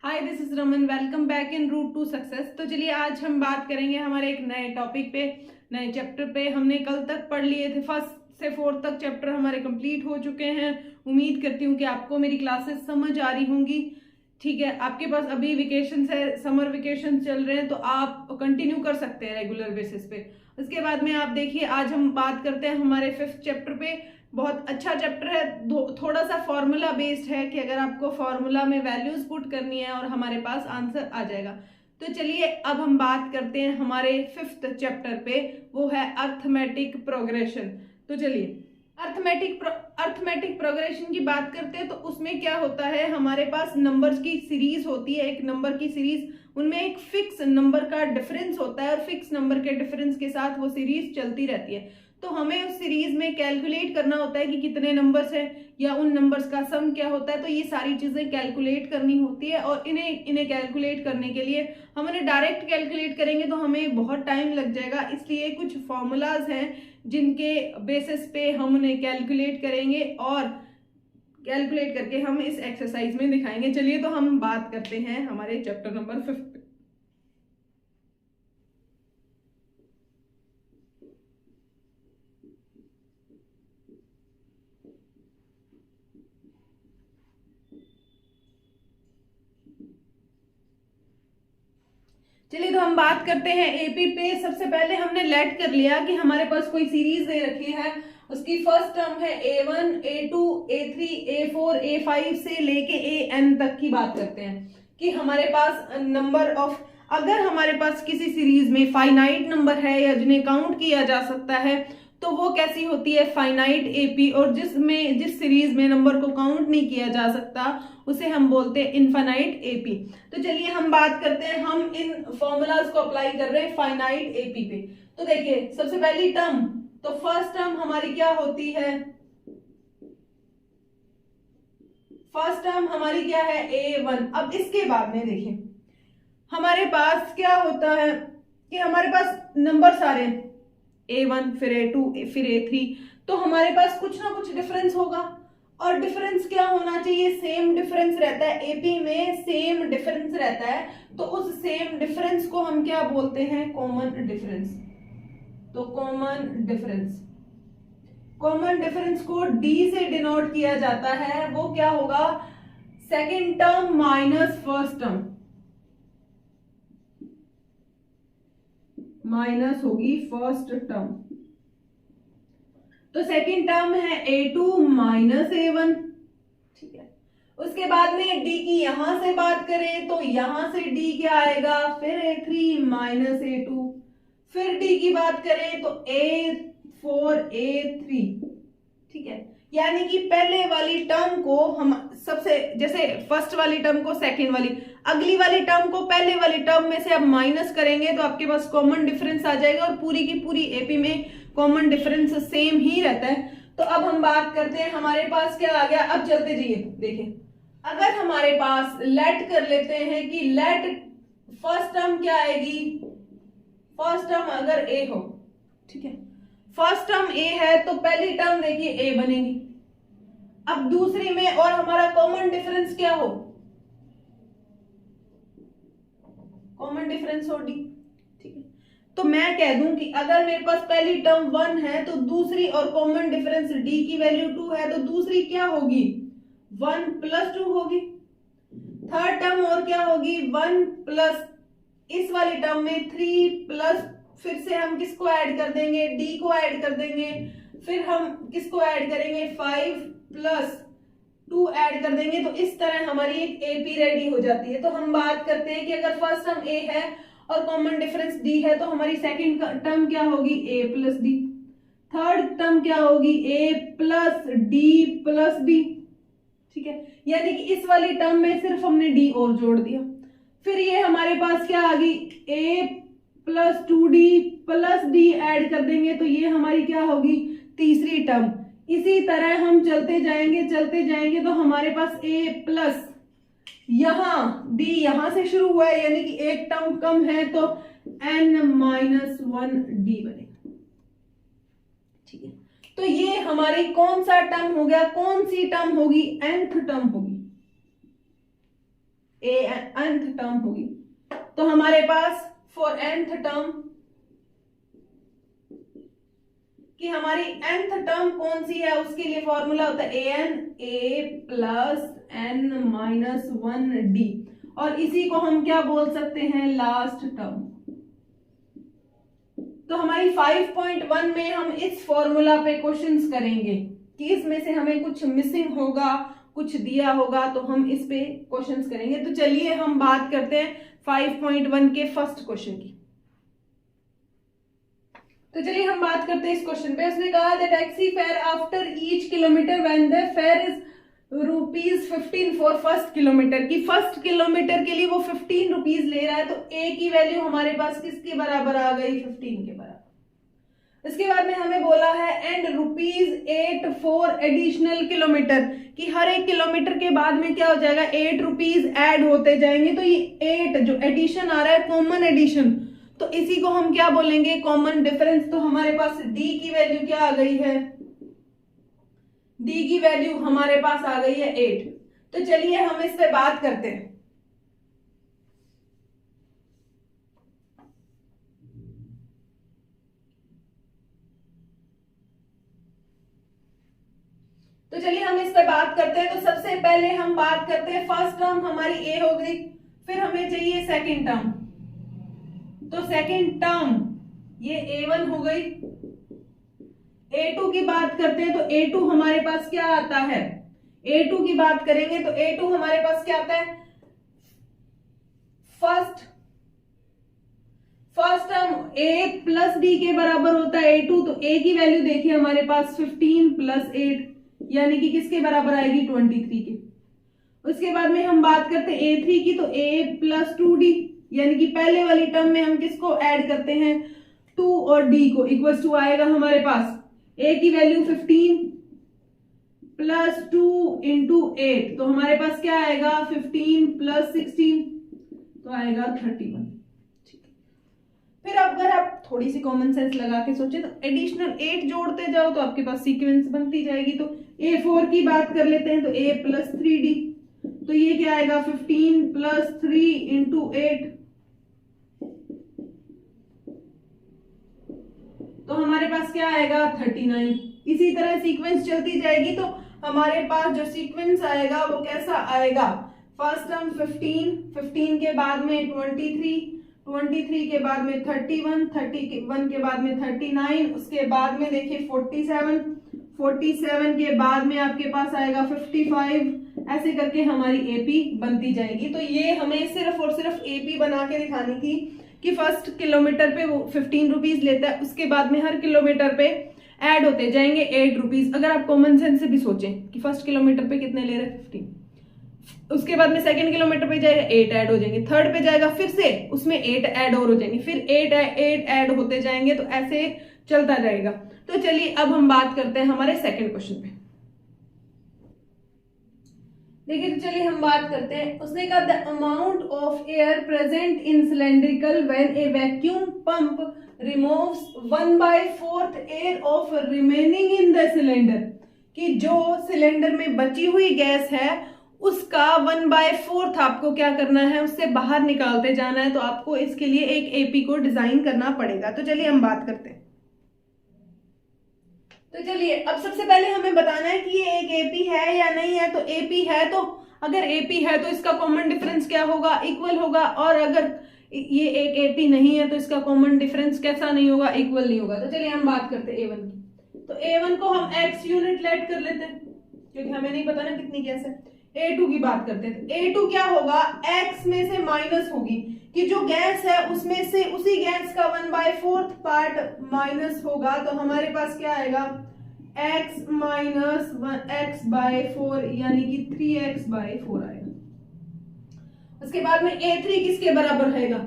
Hi, this is Raman. Welcome back in route to success. तो चलिए आज हम बात करेंगे हमारे एक नए टॉपिक पे, नए चैप्टर पे। हमने कल तक पढ़ लिए थे, फर्स्ट से फोर्थ तक चैप्टर हमारे कंप्लीट हो चुके हैं। उम्मीद करती हूँ कि आपको मेरी क्लासेस समझ आ रही होंगी। ठीक है, आपके पास अभी वेकेशन है, समर वेकेशन चल रहे हैं, तो आप कंटिन्यू कर सकते हैं रेगुलर बेसिस पे। उसके बाद में आप देखिए, आज हम बात करते हैं हमारे फिफ्थ चैप्टर पे। बहुत अच्छा चैप्टर है, थोड़ा सा फॉर्मूला बेस्ड है कि अगर आपको फॉर्मूला में वैल्यूज पुट करनी है और हमारे पास आंसर आ जाएगा। तो चलिए अब हम बात करते हैं हमारे फिफ्थ चैप्टर पे, वो है अर्थमेटिक प्रोग्रेशन। तो चलिए अर्थमेटिक प्रोग्रेशन की बात करते हैं। तो उसमें क्या होता है, हमारे पास नंबर्स की सीरीज होती है, एक नंबर की सीरीज, उनमें एक फिक्स नंबर का डिफरेंस होता है और फिक्स नंबर के डिफरेंस के साथ वो सीरीज चलती रहती है। तो हमें उस सीरीज में कैलकुलेट करना होता है कि कितने नंबर्स हैं या उन नंबर्स का सम क्या होता है। तो ये सारी चीजें कैलकुलेट करनी होती है और इन्हें कैलकुलेट करने के लिए हम उन्हें डायरेक्ट कैलकुलेट करेंगे तो हमें बहुत टाइम लग जाएगा। इसलिए कुछ फॉर्मूलाज हैं जिनके बेसिस पे हम उन्हें कैलकुलेट करेंगे और कैलकुलेट करके हम इस एक्सरसाइज में दिखाएंगे। चलिए तो हम बात करते हैं हमारे चैप्टर नंबर 5 पे। चलिए तो हम बात करते हैं एपी पे। सबसे पहले हमने लेट कर लिया कि हमारे पास कोई सीरीज दे रखी है, उसकी फर्स्ट टर्म है A1, A2, A3, A4, A5 से लेके AN तक की बात करते हैं कि हमारे पास नंबर ऑफ, अगर हमारे पास किसी सीरीज में फाइनाइट नंबर है या जिन्हें काउंट किया जा सकता है तो वो कैसी होती है, फाइनाइट एपी। और जिस सीरीज में नंबर को काउंट नहीं किया जा सकता उसे हम बोलते हैं इनफाइनाइट एपी। तो चलिए हम बात करते हैं, हम इन फॉर्मूलाज को अप्लाई कर रहे हैं फाइनाइट एपी पे। तो देखिए सबसे पहली टर्म, तो फर्स्ट टर्म हमारी क्या होती है, फर्स्ट टर्म हमारी क्या है, A1। अब इसके बाद में देखिए हमारे पास क्या होता है कि हमारे पास नंबर सारे A1 फिर A2 फिर A3, तो हमारे पास कुछ ना कुछ डिफरेंस होगा। और डिफरेंस क्या होना चाहिए, सेम डिफरेंस रहता है। एपी में सेम डिफरेंस रहता है, तो उस सेम डिफरेंस को हम क्या बोलते हैं, कॉमन डिफरेंस। तो कॉमन डिफरेंस को डी से डिनोट किया जाता है। वो क्या होगा, second term minus first term, minus होगी फर्स्ट टर्म। तो सेकेंड टर्म है A2 माइनस A1। ठीक है, उसके बाद में डी की यहां से बात करें तो यहां से डी क्या आएगा, फिर A3 माइनस A2। फिर डी की बात करें तो A4 A3। ठीक है, यानी कि पहले वाली टर्म को हम सबसे, जैसे फर्स्ट वाली टर्म को सेकंड वाली, अगली वाली टर्म को पहले वाली टर्म में से अब माइनस करेंगे तो आपके पास कॉमन डिफरेंस आ जाएगा और पूरी की पूरी एपी में कॉमन डिफरेंस सेम ही रहता है। तो अब हम बात करते हैं हमारे पास क्या आ गया। अब चलते जाइए, देखिए अगर हमारे पास लेट कर लेते हैं कि लेट फर्स्ट टर्म क्या आएगी, फर्स्ट टर्म अगर ए हो, ठीक है, फर्स्ट टर्म ए है तो पहली टर्म देखिए ए बनेगी। अब दूसरी में और हमारा कॉमन डिफरेंस क्या हो, कॉमन डिफरेंस हो डी। ठीक है, तो मैं कह दूं कि अगर मेरे पास पहली टर्म 1 है तो दूसरी, और कॉमन डिफरेंस डी की वैल्यू 2 है तो दूसरी क्या होगी, 1 प्लस 2 होगी। थर्ड टर्म और क्या होगी, 1 प्लस, इस वाली टर्म में 3 प्लस, फिर से हम किसको ऐड कर देंगे, डी को ऐड कर देंगे। फिर हम किसको ऐड करेंगे, 5 प्लस 2 ऐड कर देंगे। तो इस तरह हमारी एक एपी रेडी हो जाती है। तो हम बात करते हैं कि अगर फर्स्ट टर्म ए है और कॉमन डिफरेंस डी है तो हमारी सेकंड टर्म क्या होगी, ए प्लस डी। थर्ड टर्म क्या होगी, ए प्लस डी प्लस डी। ठीक है, यानी कि इस वाली टर्म में सिर्फ हमने डी और जोड़ दिया। फिर ये हमारे पास क्या आ गई, A plus 2d plus D add कर देंगे तो ये हमारी क्या होगी, तीसरी टर्म। इसी तरह हम चलते जाएंगे तो हमारे पास a प्लस, यहां d यहां से शुरू हुआ है यानी कि एक टर्म कम है तो n माइनस 1d बनेगा। ठीक है, तो ये हमारी कौन सा टर्म हो गया, कौन सी टर्म होगी, nth टर्म होगी। nth टर्म होगी। तो हमारे पास फॉर nth टर्म कि हमारी nth टर्म कौन सी है, उसके लिए फॉर्मूला होता है an a plus n minus 1d, और इसी को हम क्या बोल सकते हैं, लास्ट टर्म। तो हमारी 5.1 में हम इस फॉर्मूला पे क्वेश्चंस करेंगे कि इसमें से हमें कुछ मिसिंग होगा, कुछ दिया होगा, तो हम इस पे क्वेश्चंस करेंगे। तो चलिए हम बात करते हैं 5.1 के फर्स्ट क्वेश्चन की। तो चलिए हम बात करते हैं इस क्वेश्चन पे। उसने कहा the taxi fare after each kilometre when the fair is ₹15 for first kilometre, की फर्स्ट किलोमीटर के लिए वो 15 रुपीज ले रहा है, तो ए की वैल्यू हमारे पास किसके बराबर आ गई, 15 के बराबर। इसके बाद में हमें बोला है एंड ₹8 फॉर एडिशनल किलोमीटर, कि हर एक किलोमीटर के बाद में क्या हो जाएगा, 8 रुपीज ऐड होते जाएंगे। तो ये 8 जो एडिशन आ रहा है, कॉमन एडिशन, तो इसी को हम क्या बोलेंगे, कॉमन डिफरेंस। तो हमारे पास डी की वैल्यू क्या आ गई है, डी की वैल्यू हमारे पास आ गई है 8। तो चलिए हम इस पे बात करते हैं। तो चलिए हम इस पे बात करते हैं। तो सबसे पहले हम बात करते हैं, फर्स्ट टर्म हमारी ए हो गई, फिर हमें चाहिए सेकंड टर्म। तो सेकंड टर्म ये a1 हो गई। a2 की बात करते हैं, तो a2 हमारे पास क्या आता है, a2 की बात करेंगे तो a2 हमारे पास क्या आता है, first term a plus D के बराबर होता है a2, तो a की वैल्यू देखिए हमारे पास 15 प्लस 8 यानी कि किसके बराबर आएगी, 23 के। उसके बाद में हम बात करते हैं a3 की, तो a प्लस 2d यानी कि पहले वाली टर्म में हम किसको ऐड करते हैं, 2 और d को, इक्वल टू आएगा हमारे पास a की वैल्यू 15 प्लस 2 इंटू 8, तो हमारे पास क्या आएगा, 15 प्लस 16 तो आएगा 31। ठीक है, फिर अगर आप थोड़ी सी कॉमन सेंस लगा के सोचे तो एडिशनल 8 जोड़ते जाओ तो आपके पास सीक्वेंस बनती जाएगी। तो a4 की बात कर लेते हैं, तो a प्लस 3d, तो ये क्या आएगा, 15 प्लस 3 इंटू 8, तो हमारे पास क्या आएगा, 39। इसी तरह सीक्वेंस चलती जाएगी। तो हमारे पास जो सीक्वेंस आएगा वो कैसा आएगा, फर्स्ट टर्म 15 के बाद में 23 के बाद में 31 के बाद में 39, उसके बाद में देखिए 47 के बाद में आपके पास आएगा 55, ऐसे करके हमारी एपी बनती जाएगी। तो ये हमें सिर्फ और सिर्फ एपी बना के दिखानी थी कि फर्स्ट किलोमीटर पे वो 15 रुपीज लेता है, उसके बाद में हर किलोमीटर पे ऐड होते जाएंगे 8 रुपीज। अगर आप कॉमन सेंस से भी सोचें कि फर्स्ट किलोमीटर पे कितने ले रहे हैं, 15, उसके बाद में सेकंड किलोमीटर पे जाएगा 8 ऐड हो जाएंगे, थर्ड पे जाएगा फिर से उसमें 8 ऐड और हो जाएंगे, फिर 8 ऐड होते जाएंगे, तो ऐसे चलता जाएगा। तो चलिए अब हम बात करते हैं हमारे सेकंड क्वेश्चन पे। देखिए तो चलिए हम बात करते हैं। उसने कहा the amount of air present in cylindrical when A vacuum pump removes 1/4 air of remaining in the cylinder, कि जो सिलेंडर में बची हुई गैस है उसका 1/4 आपको क्या करना है, उससे बाहर निकालते जाना है। तो आपको इसके लिए एक एपी को डिजाइन करना पड़ेगा। तो चलिए हम बात करते हैं। तो चलिए अब सबसे पहले हमें बताना है कि ये एक एपी है या नहीं है। तो एपी है, तो अगर एपी है तो इसका कॉमन डिफरेंस क्या होगा, इक्वल होगा, और अगर ये एक एपी नहीं है तो इसका कॉमन डिफरेंस कैसा नहीं होगा, इक्वल नहीं होगा। तो चलिए हम बात करते हैं A1 की। तो A1 को हम x यूनिट लेट कर लेते हैं क्योंकि हमें नहीं पता ना कितनी गैस है। A2 की बात करते हैं, तो A2 क्या होगा, x में से माइनस होगी, कि जो गैस है उसमें से उसी गैस का 1/4 पार्ट माइनस होगा, तो हमारे पास क्या आएगा, x माइनस x/4 यानी कि 3x/4 आएगा। उसके बाद में A3 किसके बराबर रहेगा,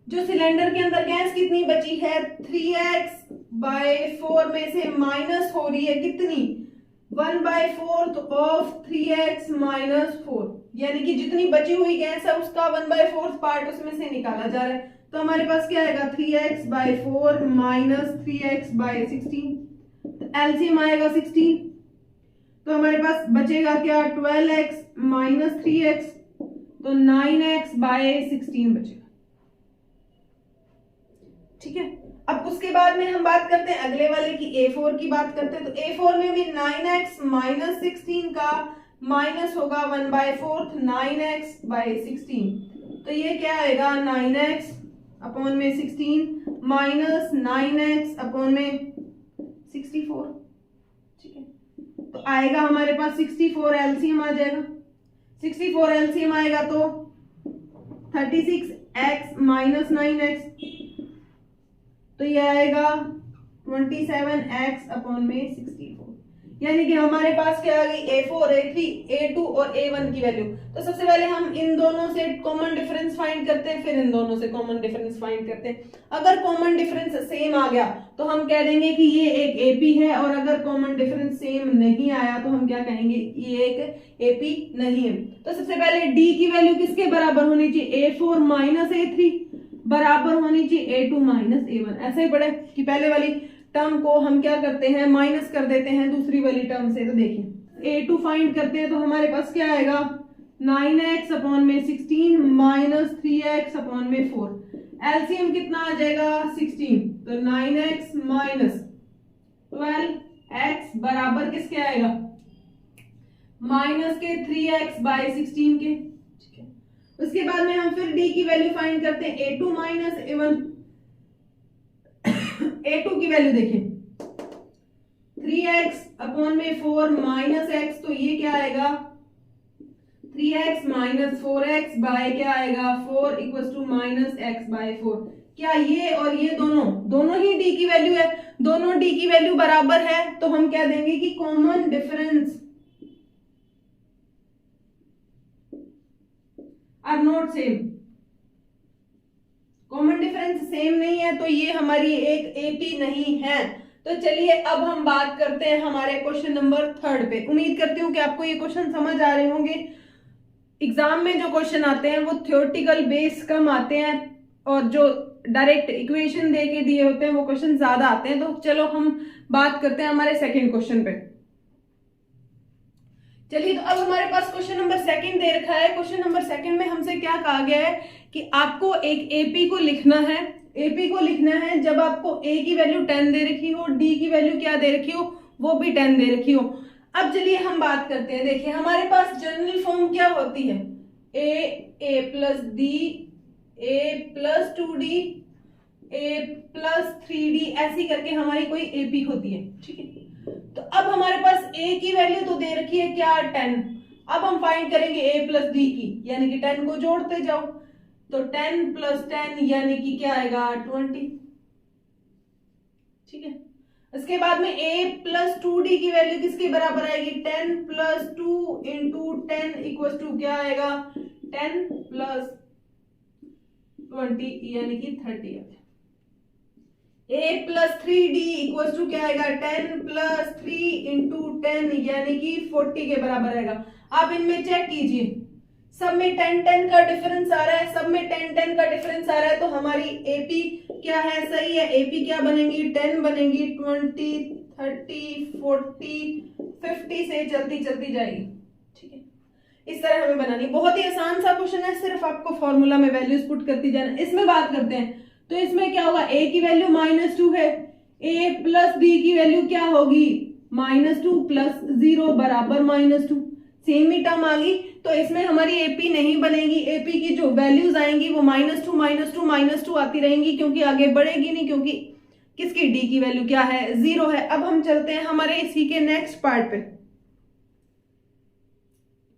जो सिलेंडर के अंदर गैस कितनी बची है, 3x/4 में से माइनस हो रही है कितनी, 1/4 ऑफ 3x-4, यानी कि जितनी बची हुई गैस है उसका 1/4 पार्ट उसमें से निकाला जा रहा है। तो हमारे पास क्या आएगा, 3x/4 माइनस 3x/16, एलसीएम आएगा 16, तो हमारे पास बचेगा क्या, 12x माइनस 3x, तो 9x/16 बचेगा। ठीक है, अब उसके बाद में हम बात करते हैं अगले वाले की, A4 की बात करते हैं। तो A4 में भी 9x - 16 का माइनस होगा 1/4 9x/16। तो ये क्या आएगा 9x अपॉन में 16 माइनस 9x/64। ठीक है, तो आएगा हमारे पास 64 एलसीएम आ जाएगा। 64 एलसीएम आएगा तो 36x - 9x, तो ये आएगा 27x/64। यानी कि हमारे पास क्या आ गई A4, A3, A2 और A1 की वैल्यू। तो सबसे पहले हम इन दोनों से कॉमन डिफरेंस फाइंड करते हैं, फिर इन दोनों से कॉमन डिफरेंस फाइंड करते हैं। अगर कॉमन डिफरेंस सेम आ गया तो हम कह देंगे कि ये एक AP है, और अगर कॉमन डिफरेंस सेम नहीं आया तो हम क्या कहेंगे, ये एक AP नहीं है। तो सबसे पहले D की वैल्यू किसके बराबर होनी चाहिए, A4 - A3 बराबर होनी चाहिए A2 - A1। ऐसा ही पढ़े कि पहले वाली टर्म को हम क्या करते हैं, माइनस कर देते हैं दूसरी वाली टर्म से। तो देखिए A2 फाइंड करते हैं तो हमारे पास क्या आएगा 9x/16 माइनस 3x/4। एलसीएम कितना आ जाएगा 16, तो 9x माइनस 12x बराबर किसके आएगा, माइनस के 3x/16 के। ठीक है, उसके बाद में हम फिर D की वैल्यू फाइंड करते हैं, A2 - A1। A2 की वैल्यू देखिए 3x/4 माइनस x, तो ये क्या आएगा 3x - 4x बाय क्या आएगा 4 इक्वल्स टू -x/4। क्या ये और ये दोनों ही D की वैल्यू है, दोनों D की वैल्यू बराबर है, तो हम क्या देंगे कि common difference are not same. Common difference same नहीं है तो ये हमारी एक AP नहीं है। तो चलिए अब हम बात करते हैं हमारे क्वेश्चन नंबर 3 पे। उम्मीद करती हूँ कि आपको ये क्वेश्चन समझ आ रहे होंगे। एग्जाम में जो क्वेश्चन आते हैं वो थ्योरेटिकल बेस कम आते हैं, और जो डायरेक्ट इक्वेशन दे के दिए होते हैं वो क्वेश्चन ज्यादा आते हैं। तो चलो हम बात करते हैं हमारे सेकेंड क्वेश्चन पे। चलिए, तो अब हमारे पास क्वेश्चन नंबर 2 दे रखा है। क्वेश्चन नंबर 2 में हमसे क्या कहा गया है कि आपको एक AP को लिखना है। AP को लिखना है जब आपको A की वैल्यू 10 दे रखी हो, D की वैल्यू क्या दे रखी हो, वो भी 10 दे रखी हो। अब चलिए हम बात करते हैं। देखिए हमारे पास जनरल फॉर्म क्या होती है, A plus D, A plus 2D, A plus 3D, ऐसी करके हमारी कोई AP होती है। ठीक है, तो अब हमारे पास A की वैल्यू तो दे रखी है क्या 10। अब हम फाइंड करेंगे A प्लस D की, यानी कि 10 को जोड़ते जाओ, तो 10 + 10 यानी कि क्या आएगा 20। ठीक है, उसके बाद में A प्लस 2D की वैल्यू किसके बराबर आएगी, 10 + 2 × 10 इक्वल्स टू क्या आएगा 10 + 20 यानी कि 30। A plus 3D equals to क्या आएगा 10 + 3 × 10 यानी कि 40 के बराबर आएगा। आप इनमें चेक कीजिए, सब में 10-10 का डिफरेंस आ रहा है, सब में 10-10 का डिफरेंस आ रहा है। तो हमारी AP क्या है, सही है। AP क्या बनेगी 10 बनेगी, 20 30 40 50 से चलती चलती जाएगी। ठीक है, इस तरह हमें बनानी। बहुत ही आसान सा क्वेश्चन है, सिर्फ आपको फॉर्मूला में वैल्यूज पुट करती जाना। इसमें बात करते हैं तो इसमें क्या होगा, A की वैल्यू -2 है, A प्लस D की वैल्यू क्या होगी -2 + 0 बराबर -2। सेम ही टर्म आ गई, तो इसमें हमारी AP नहीं बनेगी। AP की जो वैल्यूज आएंगी वो -2 -2 -2 आती रहेंगी, क्योंकि आगे बढ़ेगी नहीं, क्योंकि किसकी D की वैल्यू क्या है 0 है। अब हम चलते हैं हमारे इसी के नेक्स्ट पार्ट पे।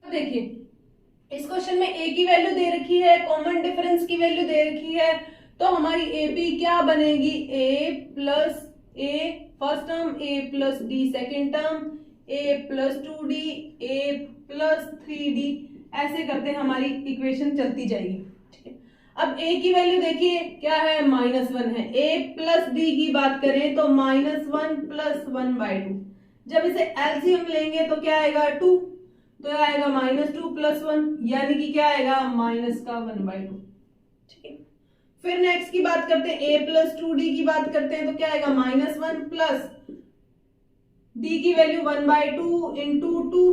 देखिए इस क्वेश्चन में A की वैल्यू दे रखी है, कॉमन डिफरेंस की वैल्यू दे रखी है, तो हमारी AP क्या बनेगी A plus A first term, A plus D second term, A plus 2D, A plus 3D, ऐसे करते हमारी इक्वेशन चलती जाएगी। ठीक है, अब A की वैल्यू देखिए क्या है -1 है। A प्लस D की बात करें तो -1 + 1/2। जब इसे एलसीएम लेंगे तो क्या आएगा 2, तो आएगा -2 + 1 यानी कि क्या आएगा -1/2। ठीक है, फिर नेक्स्ट की बात करते हैं, A प्लस 2D की बात करते हैं तो क्या आएगा -1 प्लस D की वैल्यू 1/2 × 2,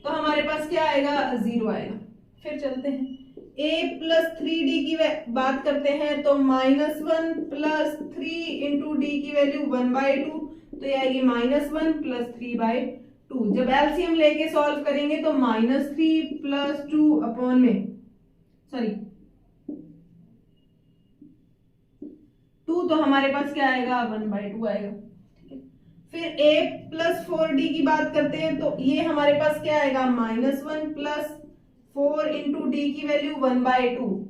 तो हमारे पास क्या आएगा 0 आएगा। फिर चलते हैं a प्लस 3d की बात करते हैं तो -1 प्लस 3 इंटू डी की वैल्यू 1/2, तो ये आएगी -1 प्लस 3/2। जब एलसीएम लेके सॉल्व करेंगे तो -3 प्लस 2 अपॉन में 2, तो हमारे पास क्या आएगा 1/2 आएगा। फिर a प्लस 4d की बात करते हैं तो ये हमारे पास क्या आएगा -1 प्लस 4 इंटू डी की वैल्यू 1/2,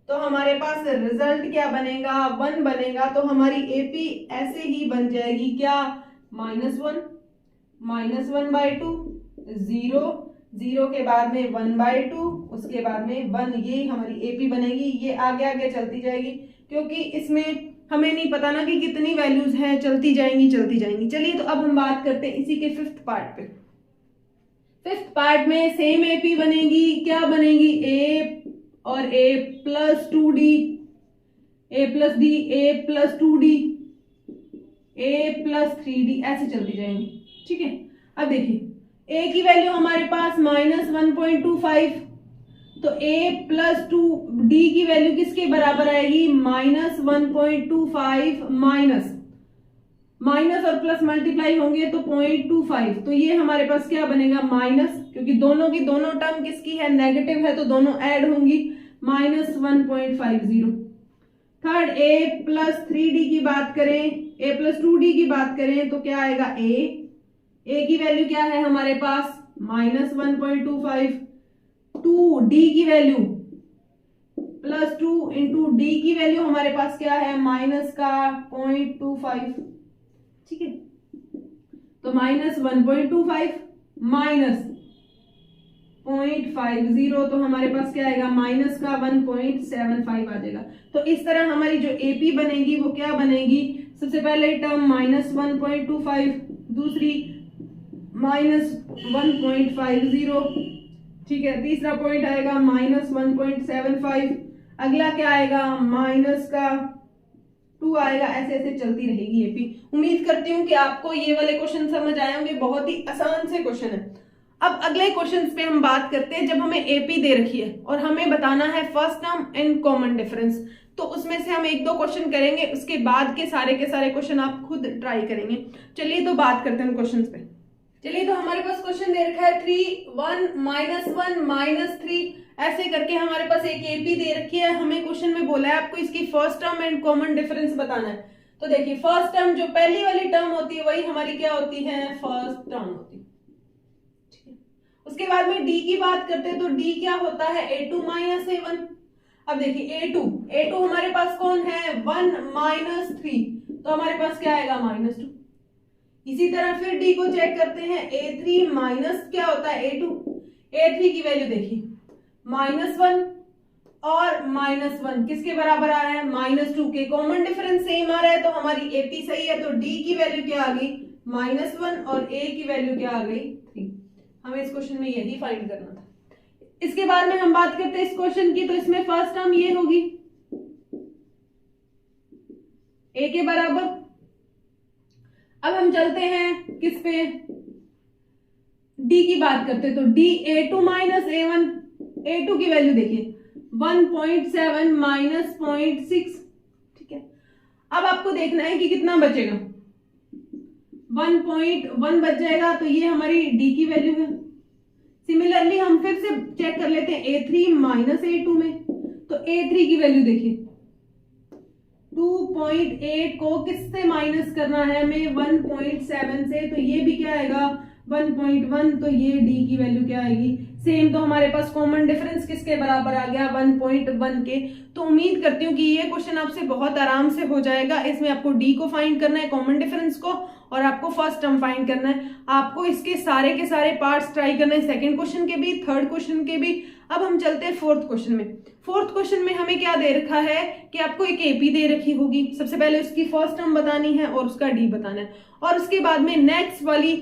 तो हमारे पास रिजल्ट क्या बनेगा 1 बनेगा। तो हमारी एपी ऐसे ही बन जाएगी क्या -1 -1/2 0 0 के बाद में 1/2 उसके बाद में 1, ये हमारी एपी बनेगी। ये आगे आगे चलती जाएगी क्योंकि इसमें हमें नहीं पता ना कि कितनी वैल्यूज हैं, चलती जाएंगी चलती जाएंगी। चलिए तो अब हम बात करते हैं इसी के फिफ्थ पार्ट पे। फिफ्थ पार्ट में सेम एपी बनेगी, क्या बनेगी a और a plus 2d, a plus d, a plus 2d, a plus 3d, ऐसे चलती जाएंगी। ठीक है, अब देखिए a की वैल्यू हमारे पास -1.25, तो a प्लस 2d की वैल्यू किसके बराबर आएगी -1.25 माइनस और प्लस मल्टीप्लाई होंगे तो 0.25, तो ये हमारे पास क्या बनेगा माइनस, क्योंकि दोनों की दोनों टर्म किसकी है नेगेटिव है तो दोनों ऐड होंगी -1.50। थर्ड a प्लस 3d की बात करें, a प्लस 2d की बात करें तो क्या आएगा a की वैल्यू क्या है हमारे पास -1.25, 2d की वैल्यू प्लस 2 इंटू डी की वैल्यू हमारे पास क्या है माइनस का 0.25। ठीक है, तो -1.25 माइनस 0.50, तो हमारे पास क्या आएगा माइनस का 1.75 आ जाएगा। तो इस तरह हमारी जो एपी बनेगी वो क्या बनेगी, सबसे पहले टर्म -1.25, दूसरी -1.50, ठीक है, तीसरा पॉइंट आएगा -1.75, अगला क्या आएगा माइनस का 2 आएगा। ऐसे ऐसे चलती रहेगी एपी। उम्मीद करती हूँ कि आपको ये वाले क्वेश्चन समझ आए होंगे, बहुत ही आसान से क्वेश्चन है। अब अगले क्वेश्चन पे हम बात करते हैं। जब हमें एपी दे रखी है और हमें बताना है first term and common difference, तो उसमें से हम 1-2 क्वेश्चन करेंगे, उसके बाद के सारे क्वेश्चन आप खुद ट्राई करेंगे। चलिए तो बात करते हैं क्वेश्चन पे। चलिए तो हमारे पास क्वेश्चन दे रखा है 3 1 -1 -3, ऐसे करके हमारे पास एक एपी दे रखी है। हमें क्वेश्चन में बोला है आपको इसकी first term and common difference बताना है। तो देखिए फर्स्ट टर्म जो पहली वाली टर्म होती है वही हमारी क्या होती है फर्स्ट टर्म होती है। ठीक है, उसके बाद में डी की बात करते हैं तो डी क्या होता है a2 -a1। अब देखिए a2 हमारे पास कौन है 1 -3, तो हमारे पास क्या आएगा -2। इसी तरह फिर डी को चेक करते हैं a3 माइनस क्या होता है a2, a3 की वैल्यू देखिए -1 और -1 किसके बराबर आ रहा है -2 के, कॉमन डिफरेंस सेम आ रहा है तो हमारी एपी सही है। तो डी की वैल्यू क्या आ गई -1 और a की वैल्यू क्या आ गई 3। हमें इस क्वेश्चन में यही फाइंड करना था। इसके बाद में हम बात करते हैं इस क्वेश्चन की, तो इसमें फर्स्ट टर्म ये होगी a के बराबर। अब हम चलते हैं किस पे d की बात करते हैं, तो d a2 -a1, a2 की वैल्यू देखिए 1.7 -0.6। ठीक है, अब आपको देखना है कि कितना बचेगा, 1.1 बच जाएगा, तो ये हमारी d की वैल्यू है। सिमिलरली हम फिर से चेक कर लेते हैं a3 -a2 में, तो a3 की वैल्यू देखिए 2.8 को किससे माइनस करना है हमें 1.7 से, तो ये भी क्या आएगा 1.1, तो ये d की वैल्यू क्या आएगी सेम। तो हमारे पास कॉमन डिफरेंस किसके बराबर आ गया 1.1 के। तो उम्मीद करती हूँ कि ये क्वेश्चन आपसे बहुत आराम से हो जाएगा। इसमें आपको d को फाइंड करना है कॉमन डिफरेंस को, और आपको फर्स्ट टर्म फाइंड करना है। आपको इसके सारे के सारे पार्ट्स ट्राई करना है, सेकंड क्वेश्चन के भी, थर्ड क्वेश्चन के भी। अब हम चलते हैं फोर्थ क्वेश्चन में। फोर्थ क्वेश्चन में हमें क्या दे रखा है कि आपको एक एपी दे रखी होगी, सबसे पहले उसकी फर्स्ट टर्म बतानी है और उसका डी बताना है, और उसके बाद में नेक्स्ट वाली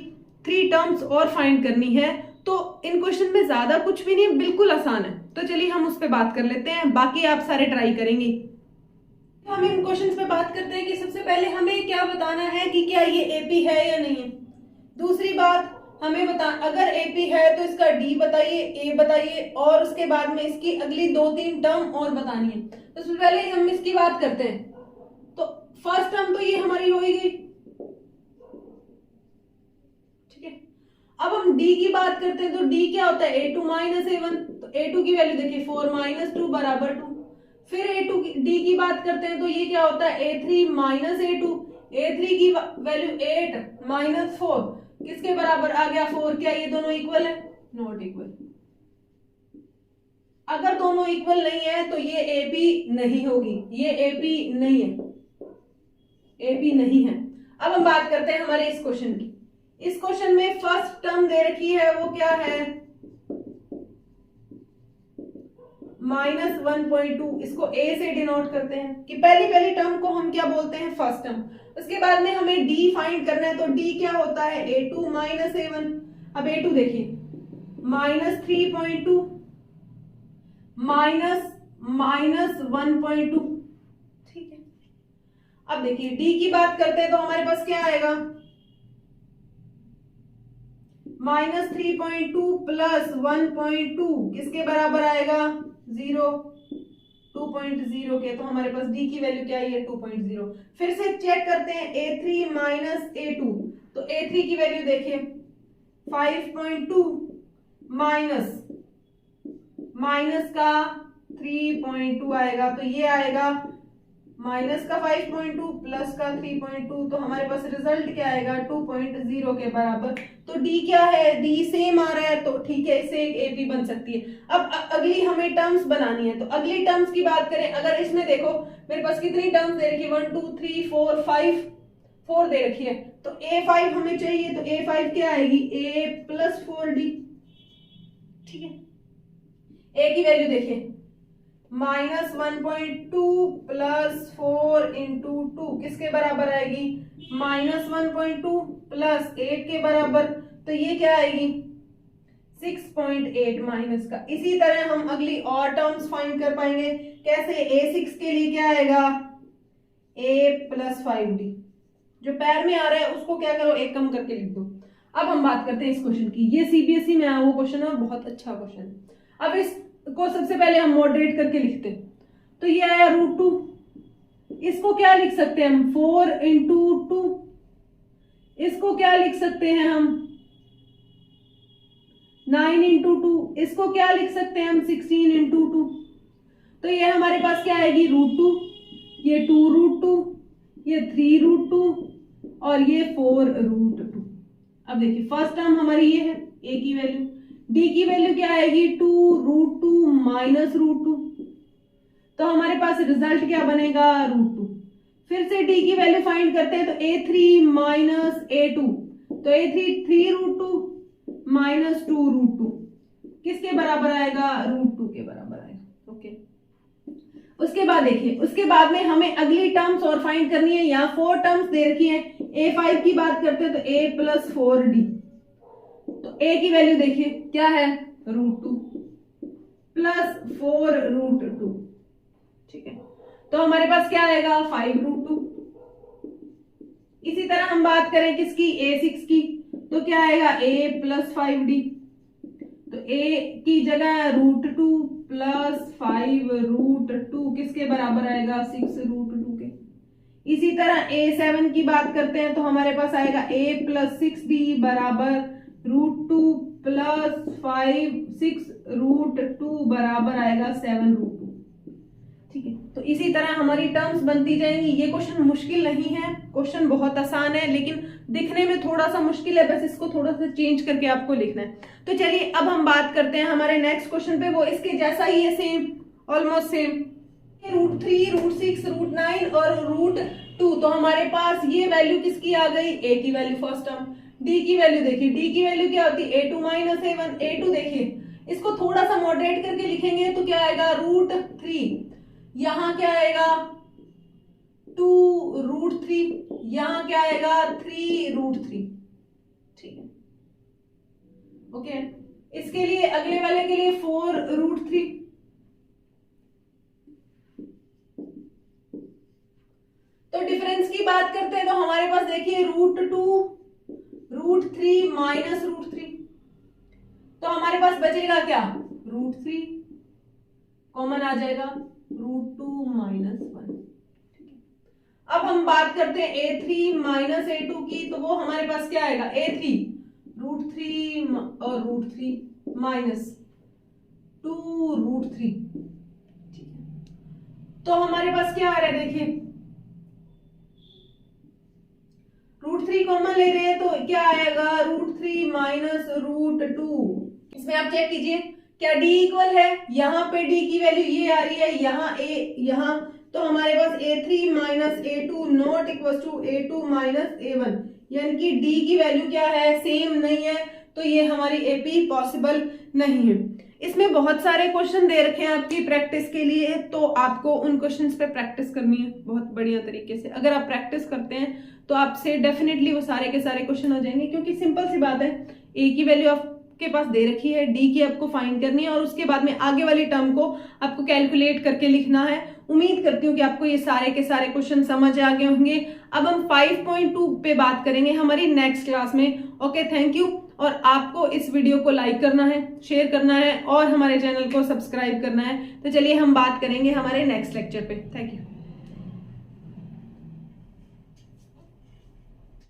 3 टर्म्स और फाइंड करनी है। तो इन क्वेश्चन में ज्यादा कुछ भी नहीं, बिल्कुल आसान है। तो चलिए हम उस पर बात कर लेते हैं, बाकी आप सारे ट्राई करेंगे। तो हम इन क्वेश्चंस पे बात करते हैं कि सबसे पहले हमें क्या बताना है कि क्या ये एपी है या नहीं है। दूसरी बात हमें बता, अगर एपी है तो इसका डी बताइए, ए बताइए, और उसके बाद में इसकी अगली 2-3 टर्म और बतानी है। तो सबसे पहले हम इसकी बात करते हैं। तो फर्स्ट टर्म तो ये हमारी हो ही गई, ठीक है। अब हम डी की बात करते हैं। तो डी क्या होता है, a2 माइनस a1। तो a2 की वैल्यू देखिए 4 माइनस 2 बराबर 2। फिर a2 की डी की बात करते हैं। तो ये क्या होता है, a3 माइनस a2। a3 की वैल्यू 8 माइनस 4 किसके बराबर आ गया, 4। क्या ये दोनों इक्वल है, नॉट इक्वल। अगर दोनों इक्वल नहीं है तो ये एपी नहीं होगी, ये एपी नहीं है, एपी नहीं है। अब हम बात करते हैं हमारे इस क्वेश्चन की। इस क्वेश्चन में फर्स्ट टर्म दे रखी है, वो क्या है, -1.2। इसको a से डिनोट करते हैं कि पहली टर्म को हम क्या बोलते हैं, फर्स्ट टर्म। उसके बाद में हमें d फाइंड करना है। तो d क्या होता है, a2 माइनस a1। अब a2 देखिए -3.2 माइनस 1.2, ठीक है। अब देखिए d की बात करते हैं। तो हमारे पास क्या आएगा, -3.2 प्लस 1.2 किसके बराबर आएगा, 0, 2.0 के। तो हमारे पास d की वैल्यू क्या है, 2.0। फिर से चेक करते हैं a3 माइनस a2। तो a3 की वैल्यू देखिए 5.2 माइनस का 3.2 आएगा। तो ये आएगा माइनस का 5.2 प्लस का 3.2। तो हमारे पास रिजल्ट क्या आएगा, 2.0 के बराबर। तो d क्या है, d सेम आ रहा है, तो ठीक है, इससे एक एपी बन सकती है। अब अगली हमें टर्म्स बनानी है। तो अगली टर्म्स की बात करें, अगर इसमें देखो मेरे पास कितनी टर्म्स दे रखी है, 1 2 3 4 5, 4 दे रखी है। तो a5 हमें चाहिए। तो a5 क्या आएगी, a प्लस 4d, ठीक है। a की वैल्यू देखिए -1.2 प्लस 4 इंटू 2 किसके बराबर आएगी, -1.2 प्लस 8 के बराबर। तो ये क्या आएगी, 6.8 माइनस का। इसी तरह हम अगली और टर्म्स फाइंड कर पाएंगे। कैसे, a6 के लिए क्या आएगा, a प्लस 5d। जो पैर में आ रहा है उसको क्या करो, एक कम करके लिख दो। अब हम बात करते हैं इस क्वेश्चन की। ये सीबीएसई में आया वो क्वेश्चन है, बहुत अच्छा क्वेश्चन है। अब इस को सबसे पहले हम मॉडरेट करके लिखते हैं। तो ये आया √2। इसको क्या लिख सकते हैं हम, 4 इंटू 2। इसको क्या लिख सकते हैं हम, 9 इंटू 2। इसको क्या लिख सकते हैं हम, 16 इंटू 2। तो ये हमारे पास क्या आएगी, √2, ये 2√2, ये 3√2 और ये 4√2। अब देखिए फर्स्ट टर्म हमारी ये है, a की वैल्यू। d की वैल्यू क्या आएगी, 2√2 माइनस √2। तो हमारे पास रिजल्ट क्या बनेगा, √2। फिर से d की वैल्यू फाइंड करते हैं। तो a3 माइनस a2। तो a3 3√2 माइनस 2√2 किसके बराबर आएगा, √2 के बराबर आएगा, ओके। उसके बाद देखिए, उसके बाद में हमें अगली टर्म्स और फाइंड करनी है। यहाँ 4 टर्म्स दे रखी है। a5 की बात करते हैं। तो a प्लस 4d। तो a की वैल्यू देखिए क्या है, √2 प्लस 4√2, ठीक है। तो हमारे पास क्या आएगा, 5√2। इसी तरह हम बात करें किसकी, a6 की। तो क्या आएगा, a प्लस 5d। तो a की जगह √2 प्लस 5√2 किसके बराबर आएगा, 6√2 के। इसी तरह a7 की बात करते हैं। तो हमारे पास आएगा a प्लस 6d बराबर √2 प्लस 6√2 बराबर आएगा 7√2, ठीक है। तो इसी तरह हमारी टर्म्स बनती जाएंगी। ये क्वेश्चन मुश्किल नहीं है, क्वेश्चन बहुत आसान है, लेकिन दिखने में थोड़ा सा मुश्किल है, बस इसको थोड़ा सा चेंज करके आपको लिखना है। तो चलिए अब हम बात करते हैं हमारे नेक्स्ट क्वेश्चन पे। वो इसके जैसा ही है, सेम, ऑलमोस्ट सेम। √3, √6, √9 और √2। तो हमारे पास ये वैल्यू किसकी आ गई, a की वैल्यू फर्स्ट टर्म। d की वैल्यू देखिए, d की वैल्यू क्या होती है, a2 माइनस a1। a2 देखिए, इसको थोड़ा सा मॉडरेट करके लिखेंगे तो क्या आएगा, √3। यहां क्या आएगा, 2√3। यहां क्या आएगा, 3√3, ठीक है, ओके। इसके लिए अगले वाले के लिए 4√3। तो डिफरेंस की बात करते हैं। तो हमारे पास देखिए √2 √3 माइनस √3, तो हमारे पास बचेगा क्या, √3 कॉमन आ जाएगा, √2 माइनस 1। अब हम बात करते हैं a3 माइनस a2 की, तो वो हमारे पास क्या आएगा, a3 √3 और √3 माइनस 2 √3। ठीक है, तो हमारे पास क्या आ रहा है, देखिए √3 कॉमन ले रहे हैं तो क्या आएगा, √3 माइनस √2। इसमें आप चेक कीजिए क्या d इक्वल है, यहाँ पे d की वैल्यू ये आ रही है, यहाँ a, यहाँ, तो हमारे पास a3 minus a2 not equal to a2 minus a1, यानी कि d की वैल्यू क्या है, सेम नहीं है, तो ये हमारी AP पॉसिबल नहीं है। इसमें बहुत सारे क्वेश्चन दे रखे हैं आपकी प्रैक्टिस के लिए, तो आपको उन क्वेश्चंस पे प्रैक्टिस करनी है बहुत बढ़िया तरीके से। अगर आप प्रैक्टिस करते हैं तो आपसे डेफिनेटली वो सारे के सारे क्वेश्चन हो जाएंगे, क्योंकि सिंपल सी बात है, A की वैल्यू आपके पास दे रखी है, D की आपको फाइंड करनी है और उसके बाद में आगे वाली टर्म को आपको कैलकुलेट करके लिखना है। उम्मीद करती हूँ कि आपको ये सारे के सारे क्वेश्चन समझ आ गए होंगे। अब हम 5.2 पे बात करेंगे हमारी नेक्स्ट क्लास में। Okay, thank you. और आपको इस वीडियो को लाइक करना है, शेयर करना है और हमारे चैनल को सब्सक्राइब करना है। तो चलिए हम बात करेंगे हमारे नेक्स्ट लेक्चर पे। Thank you.